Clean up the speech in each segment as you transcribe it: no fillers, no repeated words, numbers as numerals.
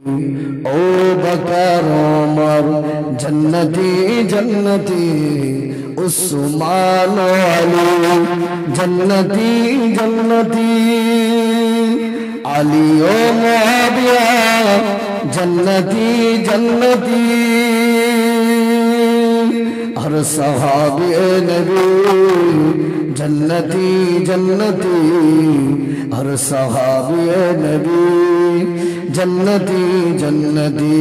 ओ बकर उमर जन्नती जन्नती उस्मान अली जन्नती जन्नती अली ओ मुआविया जन्नती जन्नती हर सहाबी नबी जन्नती जन्नती हर सहाबी नबी जन्नती जन्नती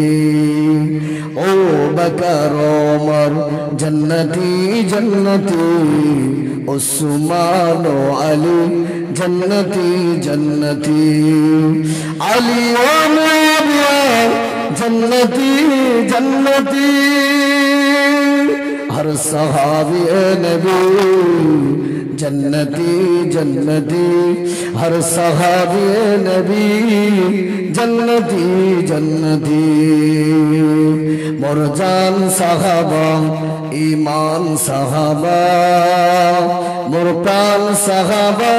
ओ बकर उमर जन्नती जन्नती उस्मान अली जन्नती जन्नती अली ओ मुआविया जन्नती जन्नती हर सहाबी नबी जन्नती जन्नती हर सहाबी नबी जन्नती जन्नती मोर जान साहबा ईमान साहबा मोर प्राण साहबा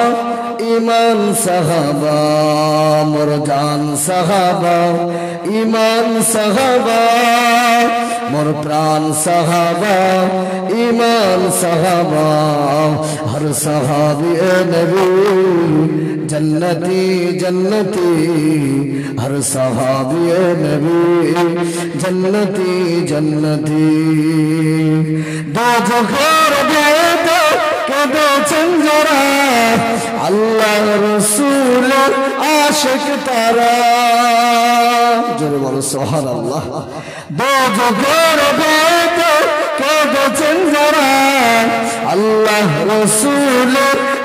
ईमान साहबा मोर जान साहबा ईमान साहबा मोर प्राण साहबा ईमान साहबा हर सहाबी नबी जन्नती जन्नती हर सहाबी नबी जन्नती जन्नती दो जगह बेटा के दो चंजरा अल्लाह रसूल आशिक तारा जोरे बोलो सुभान अल्लाह दो जगह बेटा के दो चंजरा अल्लाह रसूल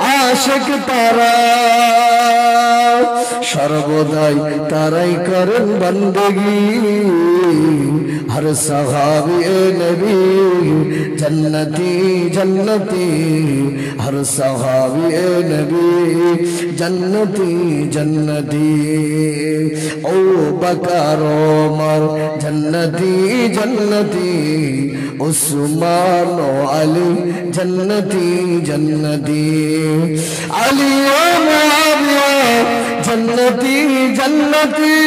आशिक तारा सर्वदाई ताराई करन बंदगी हर सहाबी नबी जन्नती जन्नती हर सहाबी नबी जन्नती जन्नती ओ बकर उमर जन्नती जन्नती उस्मान अली जन्नती जन्नती अली ओ मुआविया जन्नती जन्नती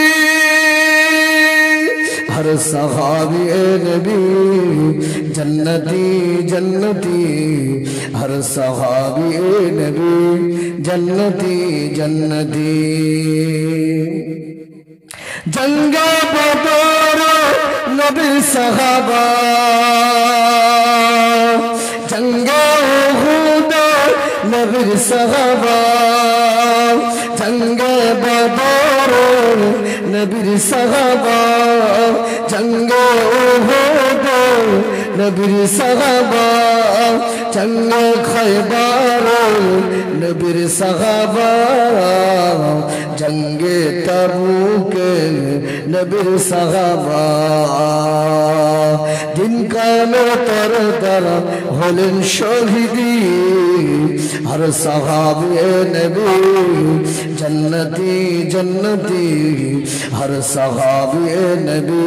हर सहाबी नबी जन्नती जन्नती हर सहाबी नबी जन्नती जन्नती जंगे बदर नबी सहाबा जंगे उहुद नबी सहाबा जंगे बदर नबी सहाबा जंगे उहुद नबी सहाबा जंगे खैबर नबी सहाबा जंगे तबूक नबी सहाबा दिन कालो तर तर हलेन शहीदी हर सहाबी नबी जन्नती जन्नती हर सहाबी नबी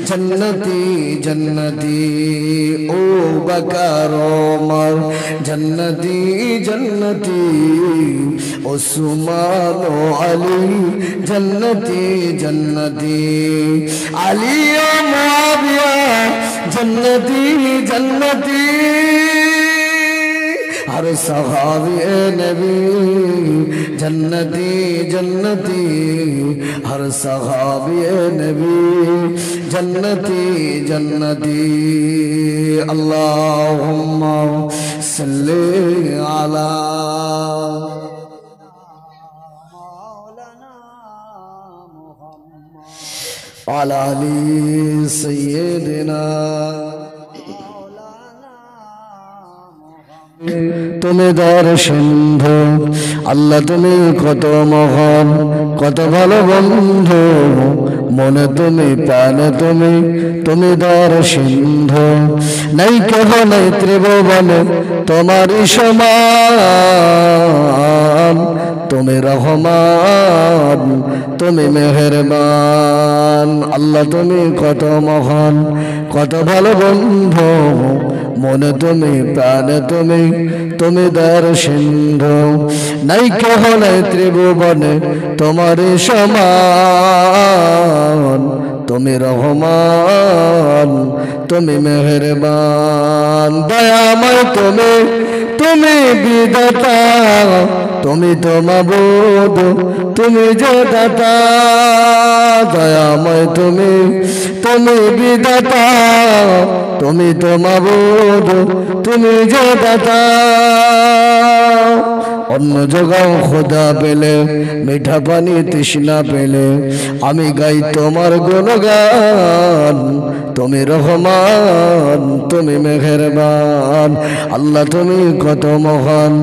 जन्नती जन्नती ओ बकर उमर जन्नती जन्नती उस्मान अली जन्नती जन्नती अली ओ मुआविया जन्नती जन्नती हर सहाबी नबी जन्नती जन्नती हर सहाबी नबी जन्नती जन्नती अल्लाहुम्मा सल्ली अला अला अली सय्यिदिना তুমি দর্শন্ধু আল্লাহ তুমি কত মহান কত ভালো বন্ধু মনে তুমি প্রাণে তুমি তুমি দর্শন্ধু নাই কেহ নাই ত্রিভুবনে তোমারই সমান তুমি রহমান তুমি মেহেরবান আল্লাহ তুমি কত মহান কত ভালো বন্ধু মনে তুমি প্রাণে তুমি তুমি দয়ার সিন্ধু নাই কেহ নাই ত্রিভুবনে তোমার সমান তুমি রহমান তুমি মেহেরবান দয়াময় তুমি তুমি বিধাতা তুমি তো মাবুদ তুমি যে দাতা দয়াময় তুমি তুমি বিধাতা তুমি তো মাবুদ তুমি যে দাতা অন্য জগাও খোদা পেলে মিঠা পানি তৃষ্ণা পেলে আমি গাই তোমার গুণগান তুমি রহমান তুমি মেহেরবান আল্লাহ তুমি কত মহান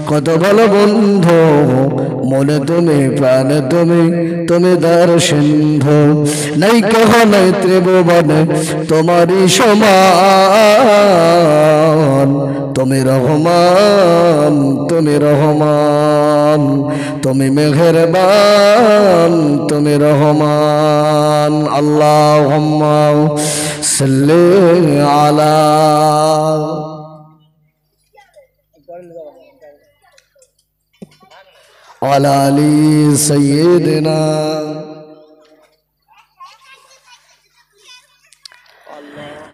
কত ভালো বন্ধু মনে তুমি প্রাণে তুমি তুমি দয়ার সিন্ধু নাই কেহ নাই ত্রিভুবনে তোমারই সমান তুমি রহমান তুমি রহমান তুমি মেহেরবান তুমি রহমান আল্লাহুম্মা সাল্লি আলা আলি সাইয়্যিদিনা